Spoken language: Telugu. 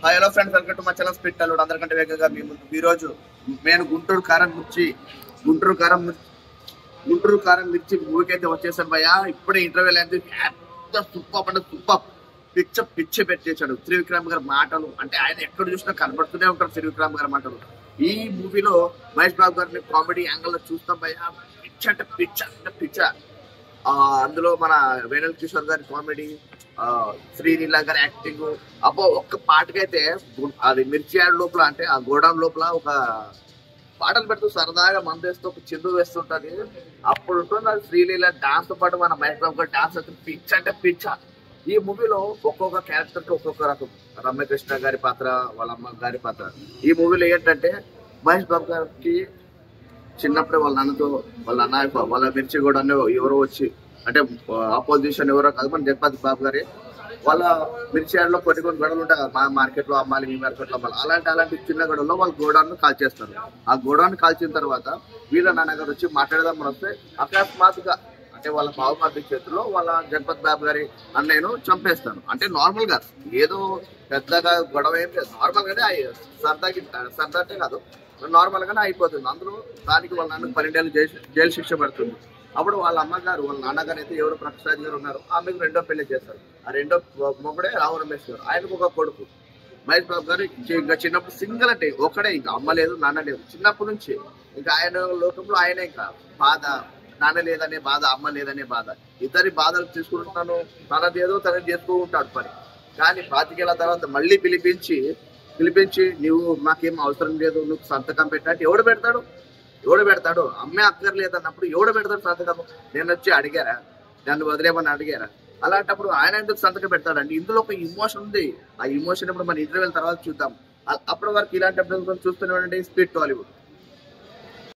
హలో ఫ్రెండ్స్, వెల్కమ్ టు మా ఛానల్ స్పిట్ అల్లుడు. అందరికంటే వేగంగా మీ ముందు ఈరోజు నేను గుంటూరు కారం మిర్చి మూవీకి అయితే వచ్చేసాను భయ్య. ఇప్పుడే ఇంటర్వ్యూలు అయితే సూపర్ అంటే సూపర్ పిచ్చి పెట్టేశాడు త్రివిక్రమ్ గారి మాటలు. అంటే ఆయన ఎక్కడ చూసినా కనబడుతూనే ఉంటారు త్రివిక్రమ్ గారి మాటలు. ఈ మూవీలో మహేష్ బాబు గారిని కామెడీ యాంగిల్ లో చూస్తాం భయ్య. పిచ్చ అందులో మన వేణుల్ కిషోర్ గారి కామెడీ, శ్రీలీల గారి యాక్టింగ్. అబ్బో ఒక్క పాటకైతే అది మిర్చి యాడ్ లోపల అంటే ఆ గోడౌన్ లోపల ఒక పాటలు పెడుతూ సరదాగా మందేస్తూ ఒక చిందు వేస్తుంటది. అప్పుడు ఉంటుంది అది శ్రీలీల డాన్స్ తో పాటు మన మహేష్ బాబు గారి డాన్స్ అయితే పిచ్చ. ఈ మూవీలో ఒక్కొక్క క్యారెక్టర్ కి ఒక్కొక్క రకం. రమ్యకృష్ణ గారి పాత్ర, వాళ్ళ అమ్మ గారి పాత్ర. ఈ మూవీలో ఏంటంటే మహేష్ బాబు గారికి చిన్నప్పుడే వాళ్ళ నాన్నతో వాళ్ళ మిర్చి కూడా ఎవరో వచ్చి అంటే ఆపోజిషన్ ఎవరో కాదు, మన జగపతి బాబు గారి వాళ్ళ మిర్చి యార్డ్లో కొన్ని గొడవలు ఉంటాయి కదా, మా మార్కెట్ లో అమ్మాలి, మీ మార్కెట్ లో అమ్మాలి. అలాంటి చిన్న గొడవల్లో వాళ్ళు గోడౌన్ కాల్ చేస్తారు. ఆ గోడౌన్ కాల్చిన తర్వాత వీళ్ళ నాన్నగారు వచ్చి మాట్లాడదామని వస్తే అకస్మాత్తుగా అంటే వాళ్ళ బాబు చేతిలో వాళ్ళ జగపతి బాబు గారి అన్నయ్యను చంపేస్తాను. అంటే నార్మల్ గా ఏదో పెద్దగా గొడవ ఏం లేదు, నార్మల్ గానే సరదా అంటే కాదు, నార్మల్ గానే అయిపోతుంది. అందులో దానికి వాళ్ళ నాన్నకు 12 ఏళ్ళు జైలు శిక్ష పడుతుంది. అప్పుడు వాళ్ళ అమ్మగారు వాళ్ళ నాన్నగారు అయితే ఎవరు ప్రకాష్ గారు ఉన్నారు, ఆమెకు రెండో పెళ్లి చేస్తారు. ఆ రెండో మొగుడే రావు రమేష్ గారు. ఆయనకు ఒక కొడుకు మహేష్ బాబు గారు. ఇంకా చిన్నప్పుడు సింగిల్ అంటే ఒకడే, ఇంకా అమ్మ లేదు నాన్న లేదు చిన్నప్పటి నుంచి. ఇంకా ఆయన లోకంలో ఆయన ఇంకా బాధ, నాన్న లేదనే బాధ, అమ్మ లేదనే బాధ. ఇద్దరి బాధలు తీసుకుంటున్నాను, తనదేదో తనది చేస్తూ ఉంటాడు పని. కానీ 25 ఏళ్ల తర్వాత మళ్ళీ పిలిపించి నువ్వు నాకేం అవసరం లేదు, నువ్వు సంతకం పెట్టాలంటే ఎవడు పెడతాడు? అమ్మే అక్కర్లేదు అన్నప్పుడు ఎవడు పెడతాడు సంతకం? నేను వచ్చి అడిగారా, నన్ను వదిలేమని అడిగారా? అలాంటప్పుడు ఆయన ఎందుకు సంతకం పెడతాడండి? ఇందులో ఒక ఇమోషన్ ఉంది. ఆ ఇమోషన్ ఇప్పుడు మన ఇంటర్వ్యూల తర్వాత చూద్దాం. అప్పటి వరకు ఇలాంటి అప్డేట్స్ చూస్తూనే ఉండండి స్పిట్ టాలీవుడ్.